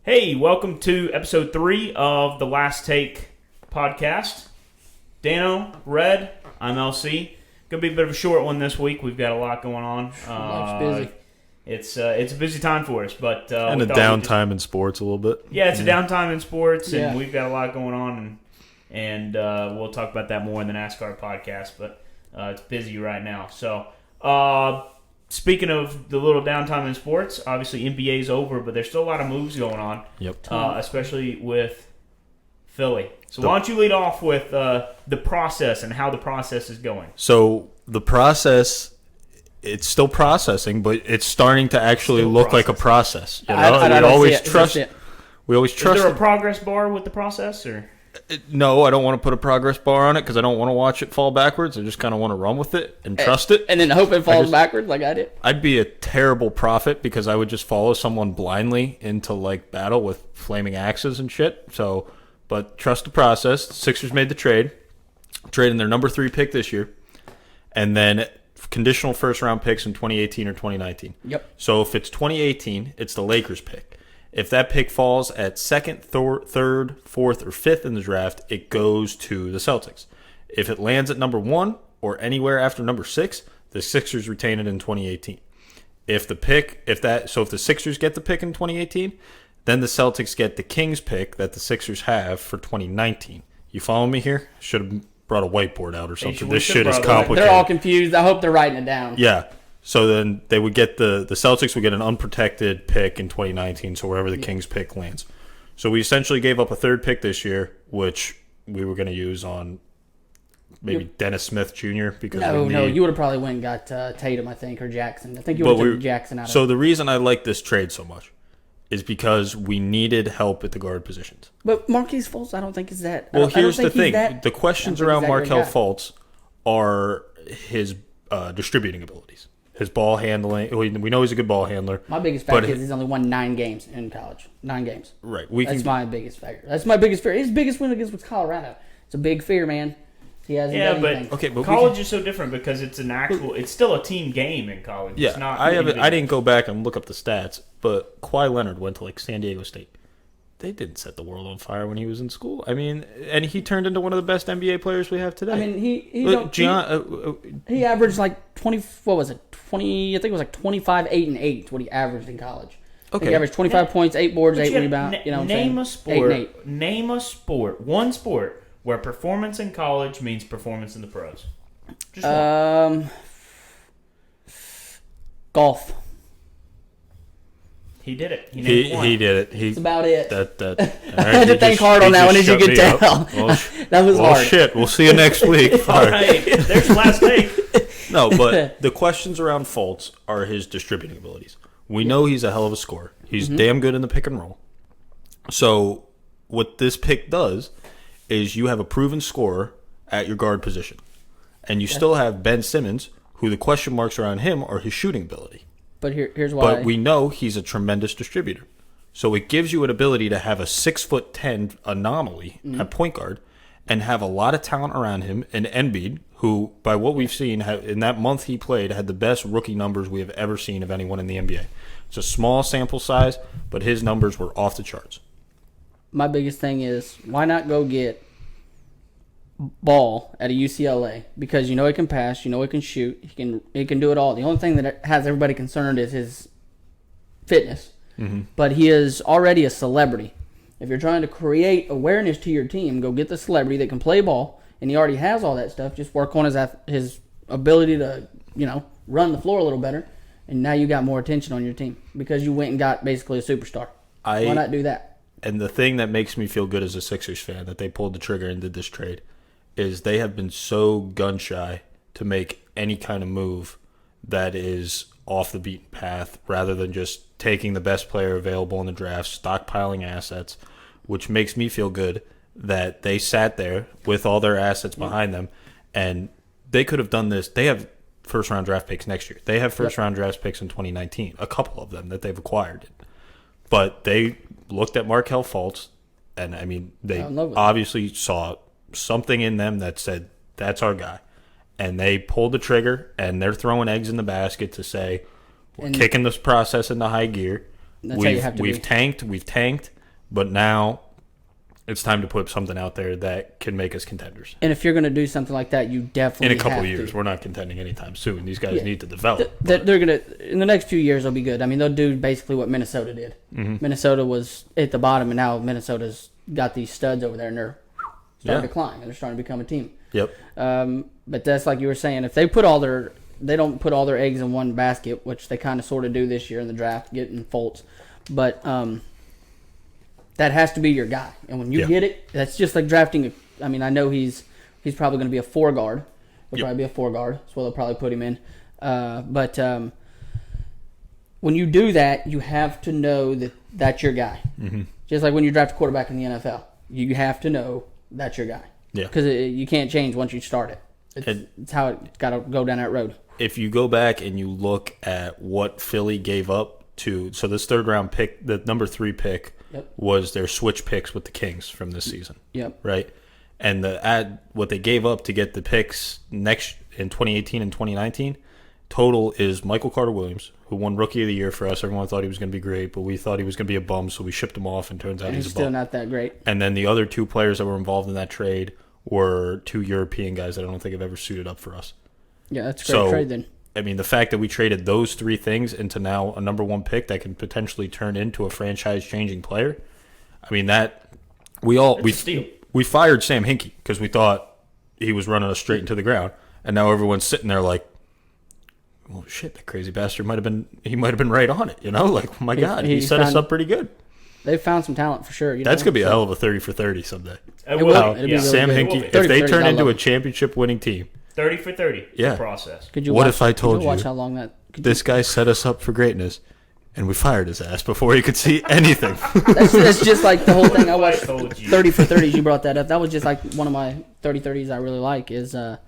Hey, welcome to episode 3 of the Last Take podcast. Dano, Red, I'm LC. Gonna be a bit of a short one this week. We've got a lot going on. Life's busy. It's a busy time for us, but and a downtime in sports a little bit. Yeah, it's a downtime in sports, and we've got a lot going on, and we'll talk about that more in the NASCAR podcast. But it's busy right now. So, speaking of the little downtime in sports, obviously NBA's over, but there's still a lot of moves going on. Yep. Especially with Philly. So why don't you lead off with the process and how the process is going? So the process, it's still processing, but it's starting to actually look like a process. You know? We always trust. Is there a progress bar with the process, or? No, I don't want to put a progress bar on it because I don't want to watch it fall backwards. I just kind of want to run with it and trust it. And then hope it falls backwards like I did. I'd be a terrible prophet because I would just follow someone blindly into like battle with flaming axes and shit. So, but trust the process. The Sixers made the trade, trading their number 3 pick this year, and then conditional first-round picks in 2018 or 2019. Yep. So if it's 2018, it's the Lakers pick. If that pick falls at 2nd, 3rd, 4th, or 5th in the draft, it goes to the Celtics. If it lands at number 1 or anywhere after number 6, the Sixers retain it in 2018. If the Sixers get the pick in 2018, then the Celtics get the Kings pick that the Sixers have for 2019. You follow me here? Should have brought a whiteboard out or something. This shit is complicated. They're all confused. I hope they're writing it down. Yeah. So then they would get the Celtics would get an unprotected pick in 2019, so wherever the Kings pick lands. So we essentially gave up a 3rd pick this year, which we were going to use on maybe Dennis Smith Jr. because no, you would have probably went and got Tatum, I think, or Jackson. I think you would have taken Jackson out of it. So the reason I like this trade so much is because we needed help at the guard positions. But Markelle Fultz, I don't think is that. Well, here's the thing: the questions around Markelle Fultz are his distributing abilities. His ball handling. We know he's a good ball handler. My biggest factor is he's only won 9 games in college. 9 games. Right. That's my biggest factor. That's my biggest fear. His biggest win against was Colorado. It's a big fear, man. He hasn't done anything. But college is so different because it's it's still a team game in college. Yeah, it's not I didn't go back and look up the stats, but Kawhi Leonard went to like San Diego State. They didn't set the world on fire when he was in school. I mean, and he turned into one of the best NBA players we have today. I mean, he averaged like 20. What was it? 20. I think it was like 25, 8, and 8. What he averaged in college. Okay. He averaged 25 points, 8 boards, 8 rebounds. Name a sport. Name a sport. One sport where performance in college means performance in the pros. Just one. Golf. He did it. He did it. That's about it. I had to think hard on that one, as you could tell. Well, that was hard. Shit. We'll see you next week. All right. There's your last take. No, but the questions around Fultz are his distributing abilities. We know he's a hell of a scorer. He's damn good in the pick and roll. So what this pick does is you have a proven scorer at your guard position. And you still have Ben Simmons, who the question marks around him are his shooting ability. But here's why. But we know he's a tremendous distributor. So it gives you an ability to have a 6'10" anomaly at point guard and have a lot of talent around him. And Embiid, who, by what we've seen, in that month he played, had the best rookie numbers we have ever seen of anyone in the NBA. It's a small sample size, but his numbers were off the charts. My biggest thing is, why not go get Ball at a UCLA? Because you know he can pass, you know he can shoot, he can do it all. The only thing that has everybody concerned is his fitness. Mm-hmm. But he is already a celebrity. If you're trying to create awareness to your team, go get the celebrity that can play ball, and he already has all that stuff. Just work on his ability to, run the floor a little better, and now you got more attention on your team because you went and got basically a superstar. Why not do that? And the thing that makes me feel good as a Sixers fan that they pulled the trigger and did this trade is they have been so gun-shy to make any kind of move that is off the beaten path rather than just taking the best player available in the draft, stockpiling assets, which makes me feel good that they sat there with all their assets behind them, and they could have done this. They have first-round draft picks next year. They have first-round draft picks in 2019, a couple of them that they've acquired. But they looked at Markelle Fultz, and, I mean, they obviously saw something in them that said, that's our guy. And they pulled the trigger, and they're throwing eggs in the basket to say, we're kicking this process into high gear. We've tanked, But now it's time to put something out there that can make us contenders. And if you're going to do something like that, you definitely in a couple have of years. to. We're not contending anytime soon. These guys need to develop. They're going to in the next few years. They'll be good. I mean, they'll do basically what Minnesota did. Mm-hmm. Minnesota was at the bottom, and now Minnesota's got these studs over there, and they're starting to climb, and they're starting to become a team. Yep. But that's like you were saying. If they don't put all their eggs in one basket, which they kind of sort of do this year in the draft, getting Fultz, but that has to be your guy. And when you get it, that's just like drafting. I mean, I know he's probably going to be a 4 guard. He'll probably be a 4 guard. That's what they'll probably put him in. But when you do that, you have to know that that's your guy. Mm-hmm. Just like when you draft a quarterback in the NFL, you have to know that's your guy. Yeah. Because you can't change once you start it. It's how it's got to go down that road. If you go back and you look at what Philly gave up so this 3rd round pick, the number 3 pick, was their switch picks with the Kings from this season. Yep. Right? And what they gave up to get the picks next in 2018 and 2019 total is Michael Carter-Williams, who won Rookie of the Year for us. Everyone thought he was going to be great, but we thought he was going to be a bum, so we shipped him off, and turns out he's a bum. Still not that great. And then the other 2 players that were involved in that trade were 2 European guys that I don't think have ever suited up for us. Yeah, that's a great trade then. I mean, the fact that we traded those 3 things into now a number 1 pick that can potentially turn into a franchise-changing player, I mean, that we fired Sam Hinkie because we thought he was running us straight into the ground, and now everyone's sitting there like, well, shit, that crazy bastard might have been right on it, Like, oh my God, he set us up pretty good. They've found some talent for sure. That's going to be a hell of a 30 for 30 someday. It will. Sam Hinkie, if they turn into a championship-winning team. 30 for 30 yeah. process. If I told you how long this guy set us up for greatness and we fired his ass before he could see anything? That's just like the whole thing I watched. 30 for 30s, you brought that up. That was just like one of my 30-30s I really like is the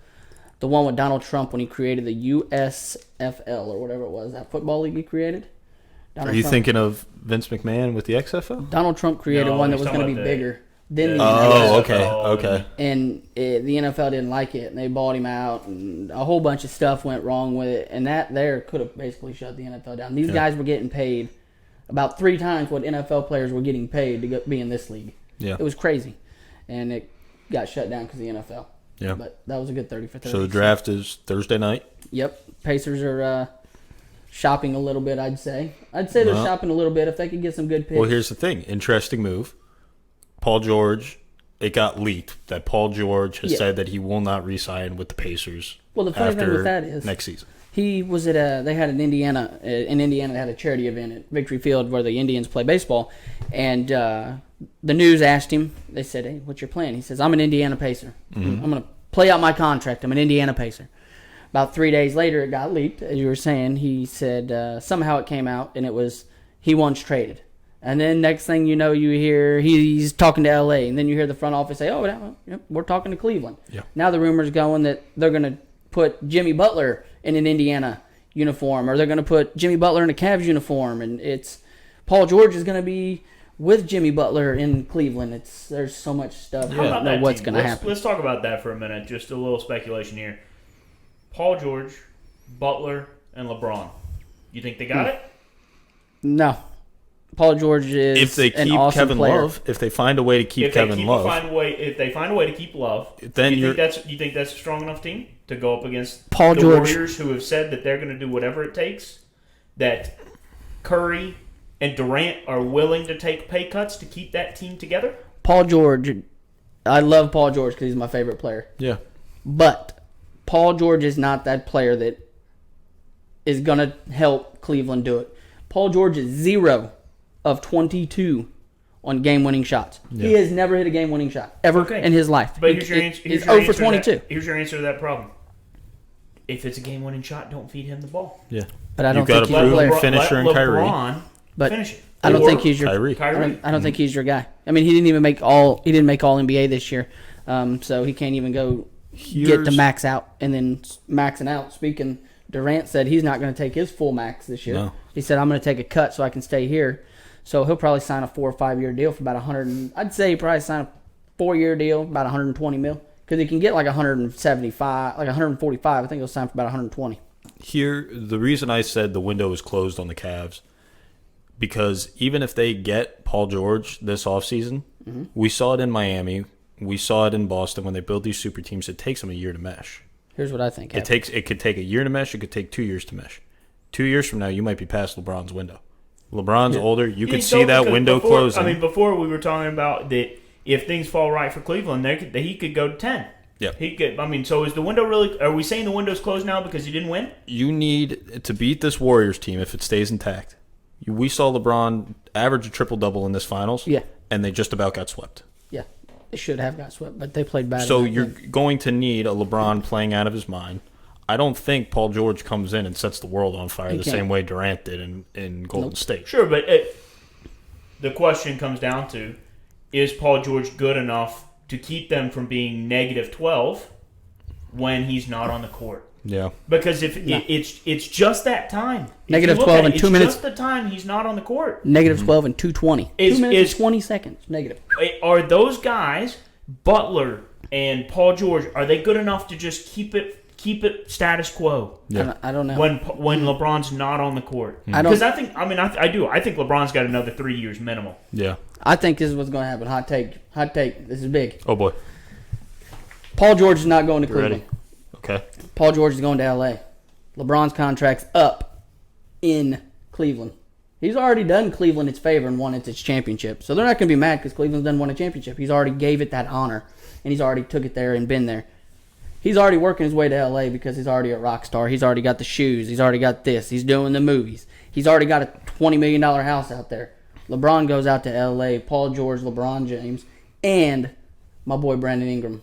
one with Donald Trump when he created the USFL or whatever it was, that football league he created. Are you thinking of Vince McMahon with the XFL? Donald Trump created one that was going to be bigger than the NFL. Okay. And the NFL didn't like it, and they bought him out, and a whole bunch of stuff went wrong with it, and that there could have basically shut the NFL down. These guys were getting paid about 3 times what NFL players were getting paid to be in this league. Yeah. It was crazy, and it got shut down because of the NFL. Yeah. But that was a good 30 for 30. So the draft is Thursday night? Yep. Pacers are shopping a little bit, I'd say. They're shopping a little bit if they could get some good picks. Well, here's the thing. Interesting move. Paul George, it got leaked that Paul George has said that he will not re-sign with the Pacers. Well, the funny thing with that is next season. He was they had an Indiana had a charity event at Victory Field where the Indians play baseball, and the news asked him, they said, hey, what's your plan? He says, I'm an Indiana Pacer. Mm-hmm. I'm going to play out my contract. I'm an Indiana Pacer. About 3 days later, it got leaked, as you were saying. He said somehow it came out, and it was he once traded. And then next thing you know, you hear he's talking to L.A., and then you hear the front office say, we're talking to Cleveland. Yeah. Now the rumor's going that they're going to put Jimmy Butler in an Indiana uniform, or they're going to put Jimmy Butler in a Cavs uniform, and it's Paul George is going to be with Jimmy Butler in Cleveland. There's so much stuff. I don't know what's going to happen. Let's talk about that for a minute. Just a little speculation here. Paul George, Butler, and LeBron. You think they got it? No. Paul George is if they keep awesome Kevin player. Love, if they find a way to keep Kevin Love, if they find a way to keep Love, then you think that's a strong enough team to go up against Paul the George. Warriors, who have said that they're going to do whatever it takes, that Curry and Durant are willing to take pay cuts to keep that team together? Paul George, I love Paul George because he's my favorite player. Yeah, but Paul George is not that player that is going to help Cleveland do it. Paul George is 0 of 22 on game-winning shots. Yeah. He has never hit a game-winning shot ever in his life. But here's your answer. He's 0 for 22. Here's your answer to that problem. If it's a game-winning shot, don't feed him the ball. Yeah, but I don't think he's a finisher in Kyrie. But finish it. I don't think he's your Kyrie. I don't think he's your guy. I mean, he didn't make all NBA this year, so he can't even go get to max out and then maxing out. Speaking, Durant said he's not going to take his full max this year. No. He said I'm going to take a cut so I can stay here. So he'll probably sign a 4 or 5 year deal for about I'd say he probably sign a 4-year deal, about $120 million, because he can get like 175, like 145. I think he'll sign for about 120. Here, the reason I said the window is closed on the Cavs, because even if they get Paul George this offseason, we saw it in Miami, we saw it in Boston when they build these super teams. It takes them a year to mesh. Here's what I think. It could take a year to mesh. It could take 2 years to mesh. 2 years from now, you might be past LeBron's window. LeBron's older. You could see that window closing. I mean, before we were talking about that if things fall right for Cleveland, he could go to 10. Yeah. He could. I mean, so is the window really? Are we saying the window's closed now because he didn't win? You need to beat this Warriors team if it stays intact. We saw LeBron average a triple-double in this finals. Yeah. And they just about got swept. Yeah. They should have got swept, but they played bad. So you're going to need a LeBron playing out of his mind. I don't think Paul George comes in and sets the world on fire the same way Durant did in Golden State. Sure, but the question comes down to, is Paul George good enough to keep them from being negative 12 when he's not on the court? Yeah. Because it's just that time. Negative 12 in 2 minutes. It's just the time he's not on the court. Negative 12 and 2:20. 2 minutes and 20 seconds. Negative. Are those guys, Butler and Paul George, are they good enough to just keep it status quo? Yeah. I don't know. Mm-hmm. When LeBron's not on the court. Because I think LeBron's got another 3 years minimum. Yeah. I think this is what's going to happen. Hot take. This is big. Oh, boy. Paul George is not going to Cleveland. Ready? Okay. Paul George is going to L.A. LeBron's contract's up in Cleveland. He's already done Cleveland its favor and won its championship. So they're not going to be mad because Cleveland's done won a championship. He's already gave it that honor, and he's already took it there and been there. He's already working his way to L.A. because he's already a rock star. He's already got the shoes. He's already got this. He's doing the movies. He's already got a $20 million house out there. LeBron goes out to L.A. Paul George, LeBron James, and my boy Brandon Ingram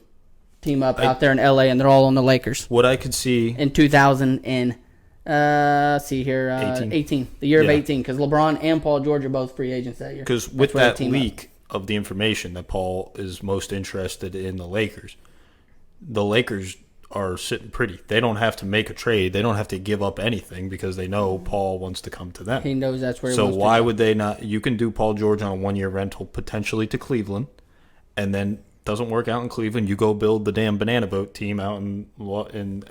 team up out there in L.A., and they're all on the Lakers. What I could see in 2018, the year of 18, because LeBron and Paul George are both free agents that year. Because with that leak of the information that Paul is most interested in the Lakers are sitting pretty. They don't have to make a trade. They don't have to give up anything because they know Paul wants to come to them. He knows that's where he wants to go. So why would they not? You can do Paul George on a 1-year rental potentially to Cleveland, and then doesn't work out in Cleveland, you go build the damn banana boat team out in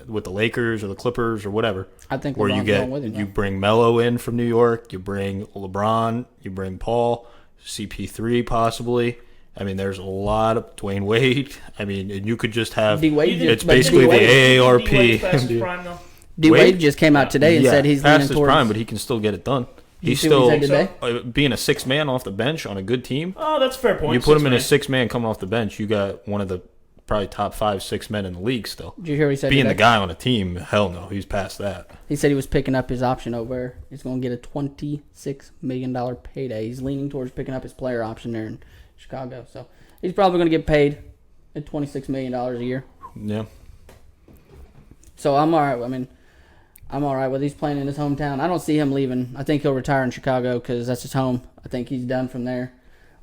with the Lakers or the Clippers or whatever. I think where LeBron's you bring Melo in from New York, you bring LeBron, you bring Paul, CP3 possibly. I mean, there's a lot of Dwayne Wade. I mean, and you could just have it's basically the AARP. D-Wade just came out today and said he's past leaning his towards prime, but he can still get it done. He's still being a 6-man off the bench on a good team. Oh, that's a fair point. You put him in a 6-man coming off the bench, you got one of the probably top 5-6 men in the league still. Did you hear what he said Being today? the guy on a team, hell no, he's past that. He said he was picking up his option over. He's going to get a $26 million payday. He's leaning towards picking up his player option there in Chicago. So he's probably going to get paid at $26 million a year. Yeah. So I'm all right. I mean, I'm all right with he's playing in his hometown. I don't see him leaving. I think he'll retire in Chicago because that's his home. I think he's done from there.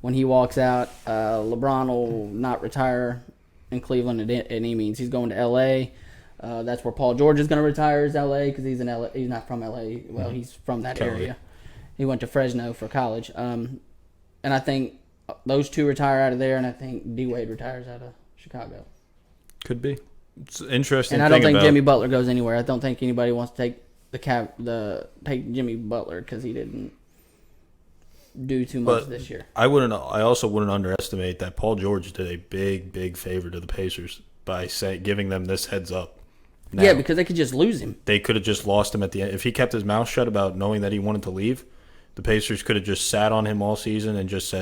When he walks out, LeBron will not retire in Cleveland at any means. He's going to L.A. That's where Paul George is going to retire is L.A. because he's in L.A. He's not from L.A. Well, he's from that area. He went to Fresno for college. And I think those two retire out of there, and I think D-Wade retires out of Chicago. Could be. It's interesting. And I don't think Jimmy Butler goes anywhere. I don't think anybody wants to take Jimmy Butler because he didn't do too much this year. I also wouldn't underestimate that Paul George did a big favor to the Pacers by giving them this heads up. Now, yeah, because they could just lose him. They could have just lost him at the end. If he kept his mouth shut about knowing that he wanted to leave, the Pacers could have just sat on him all season and just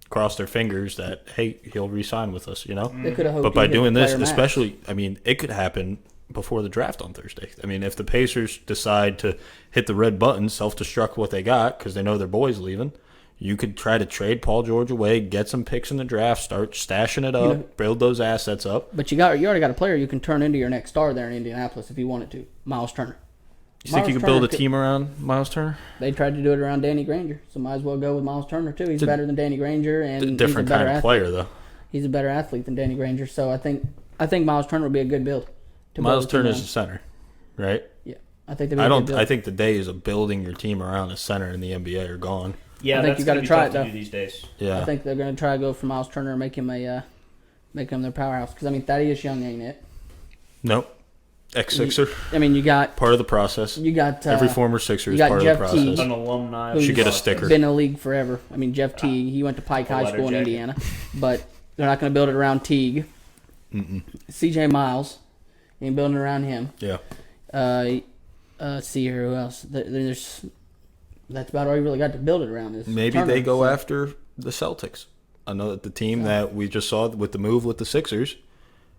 cross their fingers that, hey, he'll re-sign with us, you know? They could have hoped. But by doing this, especially, I mean, it could happen before the draft on Thursday. I mean, if the Pacers decide to hit the red button, self-destruct what they got because they know their boy's leaving, you could try to trade Paul George away, get some picks in the draft, start stashing it up, build those assets up. But you already got a player you can turn into your next star there in Indianapolis if you wanted to, Miles Turner. You think you could build a team around Miles Turner? They tried to do it around Danny Granger, so might as well go with Miles Turner too. He's better than Danny Granger, and different he's a better kind of player though. He's a better athlete than Danny Granger, so I think Miles Turner would be a good build. Miles Turner is a center, right? Yeah, I think I think the days of building your team around a center in the NBA are gone. Yeah, I think you got to try it though. These days. Yeah, I think they're going to try to go for Miles Turner and make him their powerhouse. Because I mean, Thaddeus Young ain't it. Nope. Ex-Sixer. You got part of the process. You got every former Sixer is part Jeff of the process. Teague, an alumni. Who's should get a sticker. Been in the league forever. Jeff Teague. He went to Pike High School in Indiana, but they're not going to build it around Teague. C.J. Miles, ain't building around him. Yeah. Let's see here who else. That's about all you really got to build it around. Is maybe Turner, they go after the Celtics. I know that the team that we just saw with the move with the Sixers.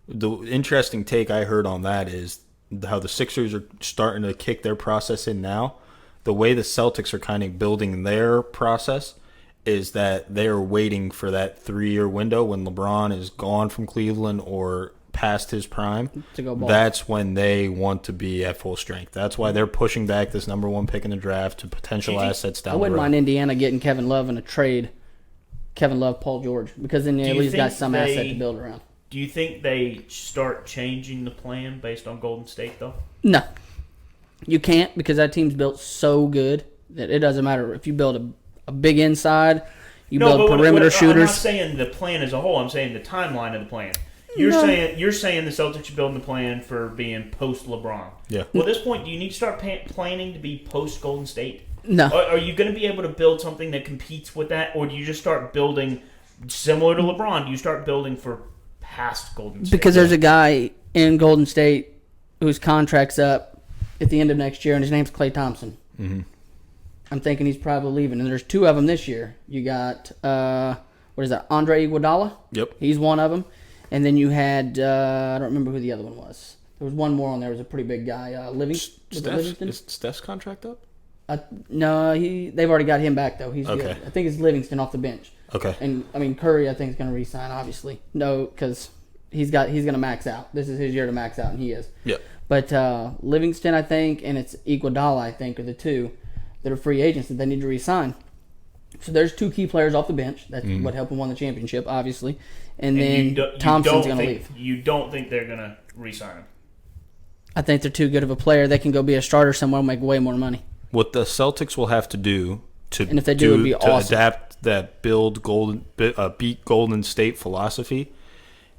The interesting take I heard on that is how the Sixers are starting to kick their process in now. The way the Celtics are kind of building their process is that they're waiting for that 3-year window when LeBron is gone from Cleveland or past his prime. To go ball. That's when they want to be at full strength. That's why they're pushing back this number 1 pick in the draft to potential assets down the road. I wouldn't mind Indiana getting Kevin Love in a trade. Kevin Love, Paul George, because then they at least got some asset to build around. Do you think they start changing the plan based on Golden State, though? No. You can't, because that team's built so good that it doesn't matter if you build a big inside, build perimeter shooters. I'm not saying the plan as a whole. I'm saying the timeline of the plan. You're saying the Celtics are building the plan for being post LeBron. Yeah. Well, at this point, do you need to start planning to be post Golden State? No. Are you going to be able to build something that competes with that, or do you just start building similar to LeBron? Do you start building for past Golden State? Because there's a guy in Golden State whose contract's up at the end of next year, and his name's Klay Thompson. Mm-hmm. I'm thinking he's probably leaving, and there's 2 of them this year. You got Andre Iguodala? Yep. He's one of them. And then you had, I don't remember who the other one was. There was one more on there. It was a pretty big guy. Livingston? Is Steph's contract up? No, they've already got him back, though. He's okay. good. I think it's Livingston off the bench. Okay. And, Curry, I think, is going to re-sign, obviously. No, because he's going to max out. This is his year to max out, and he is. Yep. But Livingston, I think, and it's Iguodala, I think, are the 2 that are free agents that they need to re-sign. So there's 2 key players off the bench. That's what helped him win the championship, obviously. And then Thompson's going to leave. You don't think they're going to re-sign him? I think they're too good of a player. They can go be a starter somewhere and make way more money. What the Celtics will have to do and if they do, it'd be awesome. Adapt that beat Golden State philosophy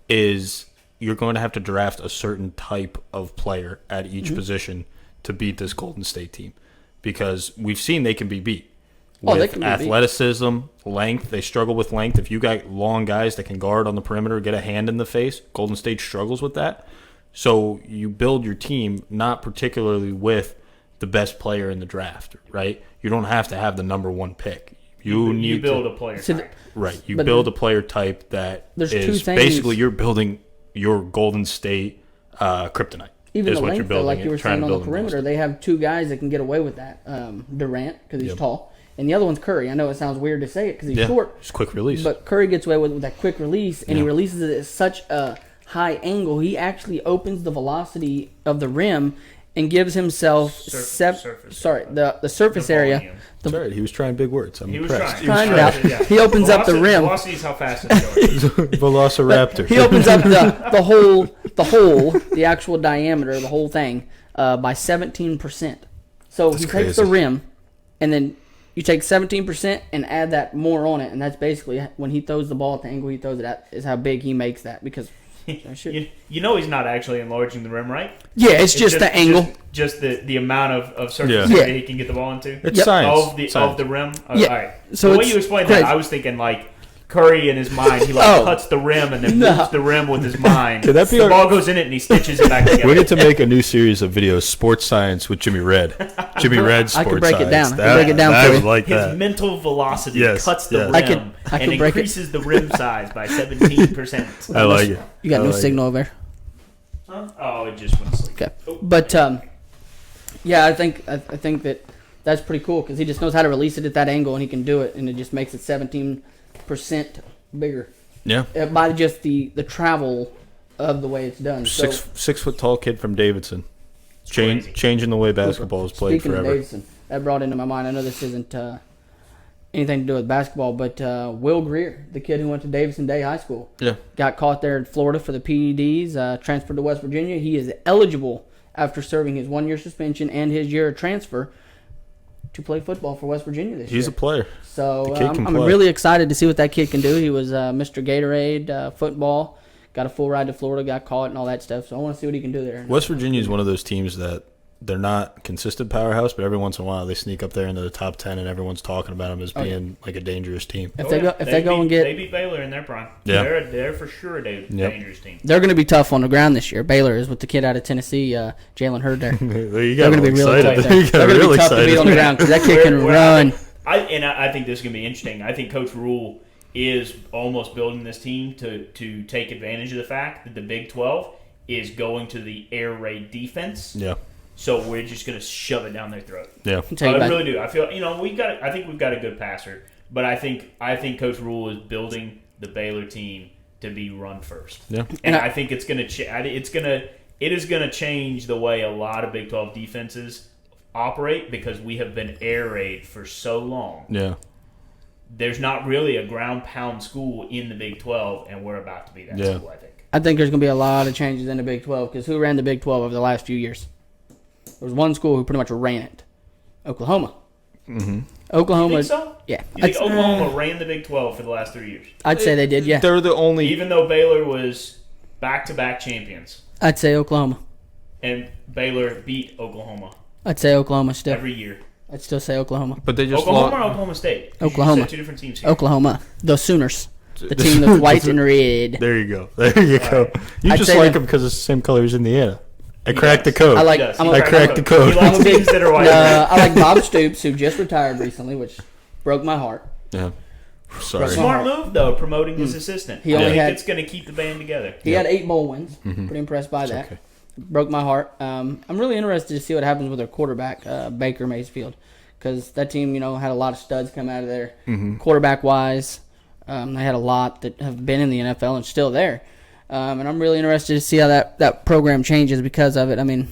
is you're going to have to draft a certain type of player at each position to beat this Golden State team, because we've seen they can be beat. With athleticism, length, they struggle with length. If you got long guys that can guard on the perimeter, get a hand in the face, Golden State struggles with that. So you build your team not particularly with the best player in the draft, right? You don't have to have the number 1 pick. You build a player type. Right. You build a player type that is basically you're building your Golden State kryptonite. Even the length, though, like you were saying on the perimeter, they have 2 guys that can get away with that. Durant, because he's tall. And the other one's Curry. I know it sounds weird to say it because he's short. It's quick release. But Curry gets away with that quick release, and he releases it at such a high angle. He actually opens the velocity of the rim and gives himself the surface area. That's right. He was trying big words. I'm impressed. He opens up the rim. Velocity is how fast it goes. Velociraptor. He opens up the actual diameter, the whole thing, by 17%. So he takes the rim, and then you take 17% and add that more on it, and that's basically when he throws the ball at the angle he throws it at is how big he makes that, because you know he's not actually enlarging the rim, right? Yeah, it's just the angle. Just the amount of surface area he can get the ball into. It's science. Of the rim. All right. So the way you explained that, I was thinking like Curry in his mind, he cuts the rim and then moves the rim with his mind. Could that be the ball goes in it and he stitches it back together. We need to make a new series of videos, Sports Science with Jimmy Red. Jimmy Red Sports Science. I can break it down. I would like his that. mental velocity cuts the rim and increases the rim size by 17%. I like it. You got no signal over there? Huh? Oh, it just went asleep. Okay. But, I think that's pretty cool because he just knows how to release it at that angle and he can do it, and it just makes it 17% bigger. Yeah. By just the travel of the way it's done. 6 foot tall kid from Davidson. Changing the way basketball is played Speaking forever. Of Davidson, that brought into my mind, I know this isn't anything to do with basketball, but Will Greer, the kid who went to Davidson Day High School, got caught there in Florida for the PEDs, transferred to West Virginia. He is eligible after serving his 1-year suspension and his year of transfer to play football for West Virginia this year. He's a player. So I'm really excited to see what that kid can do. He was Mr. Gatorade football, got a full ride to Florida, got caught and all that stuff. So I want to see what he can do there. West Virginia is one of those teams that they're not consistent powerhouse, but every once in a while they sneak up there into the top 10, and everyone's talking about them as being like a dangerous team. If they beat Baylor in their prime, they're for sure a dangerous team. They're going to be tough on the ground this year. Baylor is with the kid out of Tennessee, Jalen Hurd there. They're going to be really tough. They're going to be tough to beat on the ground because that kid can run. I think this is going to be interesting. I think Coach Rule is almost building this team to take advantage of the fact that the Big 12 is going to the air raid defense. Yeah. So we're just going to shove it down their throat. Yeah, I really do. I feel I think we've got a good passer, but I think Coach Rule is building the Baylor team to be run first. Yeah, and I think it's going to it is going to change the way a lot of Big 12 defenses operate because we have been air raid for so long. Yeah. There's not really a ground pound school in the Big 12, and we're about to be that school. I think there's going to be a lot of changes in the Big 12 because who ran the Big 12 over the last few years? There was one school who pretty much ran it. Oklahoma. Mm-hmm. Oklahoma. You think so? Yeah. You think Oklahoma ran the Big 12 for the last 3 years? I'd say they did, yeah. They're the only... Even though Baylor was back-to-back champions. I'd say Oklahoma. And Baylor beat Oklahoma. I'd say Oklahoma still. Every year. I'd still say Oklahoma. But they just Oklahoma or Oklahoma State? Oklahoma. Two different teams here. Oklahoma. The Sooners. The team that's white and red. There you go. There you go. Right. You just like them because it's the same color as Indiana. I cracked the code. I cracked the code. He likes teams that are white. I like Bob Stoops, who just retired recently, which broke my heart. Yeah. Sorry. Smart move, though, promoting his assistant. He only had, it's going to keep the band together. He had 8 bowl wins. Mm-hmm. Pretty impressed by that. Okay. Broke my heart. I'm really interested to see what happens with their quarterback, Baker Mayfield, because that team, had a lot of studs come out of there. Mm-hmm. Quarterback-wise, they had a lot that have been in the NFL and still there. And I'm really interested to see how that program changes because of it. I mean,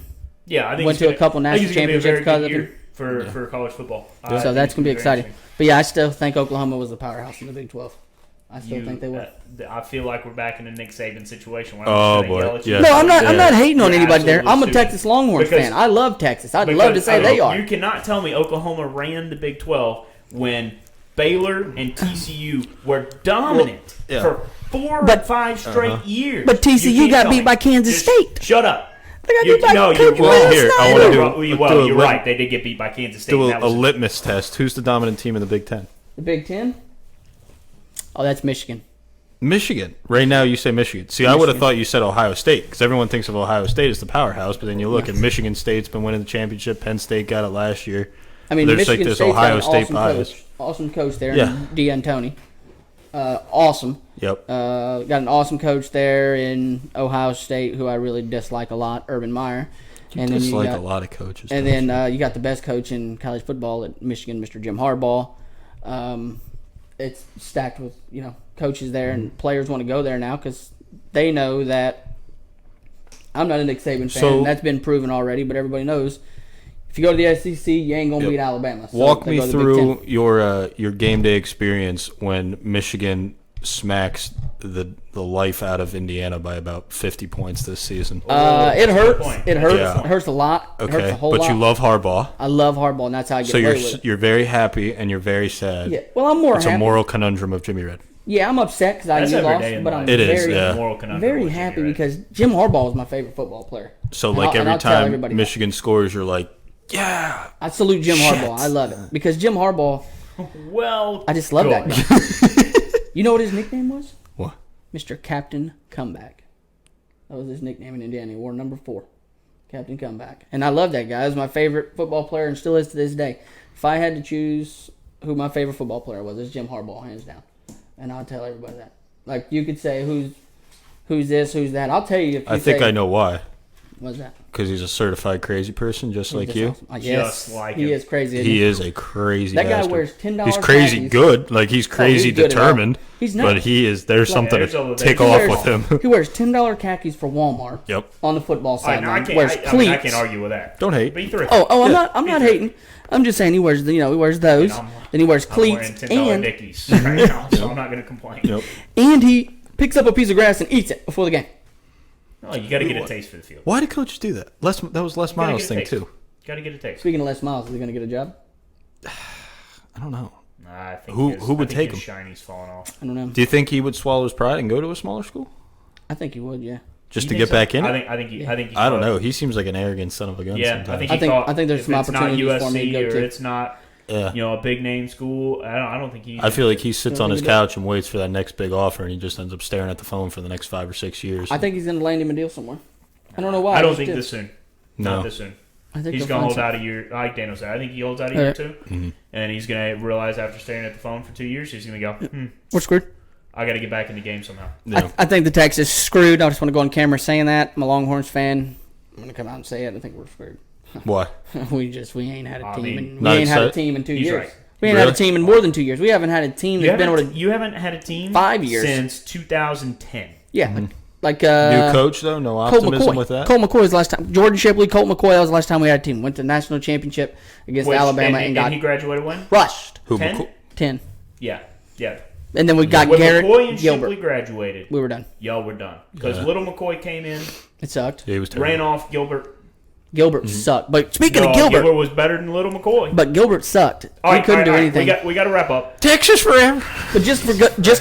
I think went to a couple national championships because of it. For college football. So that's going to be exciting. But yeah, I still think Oklahoma was the powerhouse in the Big 12. I still think they will. I feel like we're back in a Nick Saban situation. Oh boy! Yeah. No, I'm not hating on anybody there. I'm a Texas Longhorns fan. I love Texas. I'd love to say they are. You cannot tell me Oklahoma ran the Big 12 when Baylor and TCU were dominant for 4 or 5 straight years. But TCU got beat by Kansas State. Shut up. They got beat by Kansas State. You're right. They did get beat by Kansas State. Do a litmus test. Who's the dominant team in the Big Ten? The Big Ten? Oh, that's Michigan. Michigan. Right now you say Michigan. See, I would have thought you said Ohio State because everyone thinks of Ohio State as the powerhouse, but then you look at Michigan State's been winning the championship. Penn State got it last year. I mean, there's Michigan like this State's Ohio State bias. Awesome coach there, D'Antoni. Awesome. Yep. Got an awesome coach there in Ohio State who I really dislike a lot, Urban Meyer. You dislike a lot of coaches. And then you got the best coach in college football at Michigan, Mr. Jim Harbaugh. It's stacked with coaches there, and players want to go there now because they know that I'm not a Nick Saban fan. So, that's been proven already, but everybody knows if you go to the SEC, you ain't gonna beat Alabama. So walk me through your game day experience when Michigan smacks the life out of Indiana by about 50 points this season. It hurts. It hurts. Yeah. It hurts a lot. Okay, it hurts a whole lot. You love Harbaugh. I love Harbaugh, and that's how I get away with it. So you're very happy and you're very sad. Yeah. Well, I'm more happy. It's a moral conundrum of Jimmy Red. Yeah, I'm upset because I lost, but I'm very happy because Jim Harbaugh is my favorite football player. So every time Michigan scores, you're like, yeah. I salute Jim Harbaugh. I love it because Jim Harbaugh. Well, I just love that guy. You know what his nickname was? What? Mr. Captain Comeback. That was his nickname in Indiana. He wore number 4. Captain Comeback. And I love that guy. He was my favorite football player and still is to this day. If I had to choose who my favorite football player was, it's Jim Harbaugh, hands down. And I'll tell everybody that. Like, you could say who's this, who's that. I'll tell you if you I think I know why. What's that? Because he's a certified crazy person, just like you. Awesome. Yes, he is crazy. He is a crazy. That bastard. guy wears $10. He's crazy khakis. good, like he's crazy determined. He's not. But he is. There's something to tick off with him. He wears $10 khakis for Walmart. Yep. On the football side, I can't argue with that. Don't hate. I'm not hating. I'm just saying he wears those. Then he wears cleats and Dickies right now, so I'm not going to complain. Yep. And he picks up a piece of grass and eats it before the game. No, you got to get a taste for the field. Why do coaches do that? That was Les Miles' thing too. Got to get a taste. Speaking of Les Miles, is he going to get a job? I don't know. I think who would take him? Shiny's falling off. I don't know. Do you think he would swallow his pride and go to a smaller school? I think he would, yeah. Just You to think get so? back in? I think he I don't could. know. He seems like an arrogant son of a gun Yeah, sometimes. I think there's some opportunities it's not for him to USC go or to. it's not a big name school. I don't think he. I feel like he sits You on don't his think he couch and waits for that next big offer, and he just ends up staring at the phone for the next 5 or 6 years. I think he's going to land him a deal somewhere. I don't know why. I don't just think did. this soon. No. Not this soon. I think He's they'll going to find hold out a year, like Dano said. I think he holds out a year or two, Mhm. and he's going to realize after staring at the phone for 2 years, he's going to go, We're screwed. I got to get back in the game somehow. Yeah. I think the Texas is screwed. I just want to go on camera saying that. I'm a Longhorns fan. I'm going to come out and say it. I think we're screwed. Why? we ain't had a I team. mean, We not ain't had a excited. team in 2 He's years. right. We ain't had a Really? team in more than 2 years. We haven't had a team that's been able to. You haven't had a team 5 years. since 2010. Yeah, like New coach, though? No Colt optimism McCoy. with that? Colt McCoy was the last time. Jordan Shipley, Colt McCoy. That was the last time we had a team. Went to the national championship against Alabama and got he graduated when? rushed. Who, 10? McCoy? 10. Yeah. And then we got When Garrett McCoy and Gilbert. Shipley graduated, We were done. y'all were done. Because Yeah. little McCoy came in, It sucked. Yeah, he was terrible. ran off Gilbert. Gilbert sucked. But speaking No, of Gilbert, was better than little McCoy. but Gilbert sucked. All He right, couldn't all do right, anything. We got to wrap up. Texas forever. But just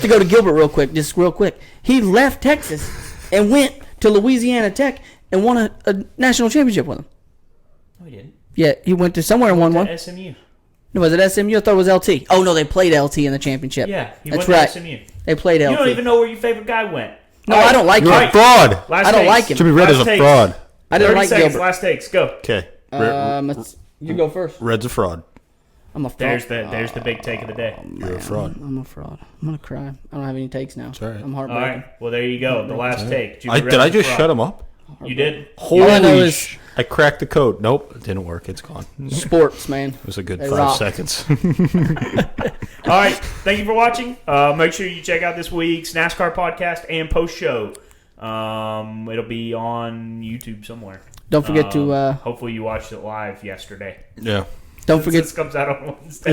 to go to Gilbert real quick, he left Texas and went to Louisiana Tech and won a national championship with them. No, he didn't. Yeah, he went to somewhere and won one. SMU. No, was it SMU? I thought it was LT. Oh no, they played LT in the championship. Yeah, he that's went right. to SMU. They played LT. You don't even know where your favorite guy went. No, All right, I don't like You're him. a fraud. Last I don't takes. like him. Jimmy Red is Last a takes. fraud. I didn't 30 like seconds. Gilbert. Last takes. Go. Okay. You go first. Red's a fraud. I'm a fraud. There's the big take of the day. You're a fraud. I'm a fraud. I'm gonna cry. I don't have any takes now. all right. I'm All heartbroken. right. Well, there you go. The last take. Jimmy Did Red's I a just fraud. shut him up? You did. All I know Holy is I cracked the code. Nope, it didn't work. It's gone. It sports, man. was a good They 5 rock. seconds. All right. Thank you for watching. Make sure you check out this week's NASCAR podcast and post show. It'll be on YouTube somewhere. Don't forget to Hopefully you watched it live yesterday. Yeah. don't forget This comes out on Wednesday.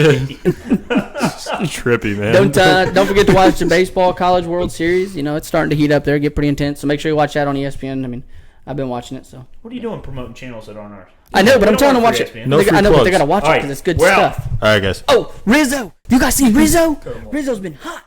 Trippy, man. don't forget to watch the baseball College World Series. You know it's starting to heat up there, get pretty intense. So make sure you watch that on ESPN. I mean, I've been watching it, so What are you doing promoting channels that aren't ours? I know. But We I'm don't trying to work watch for it. ESPN. No I free know, but they plugs. gotta watch All it right, because it's good we're out. stuff. All right, guys. Oh, Rizzo! You guys seen Rizzo? Rizzo's been hot.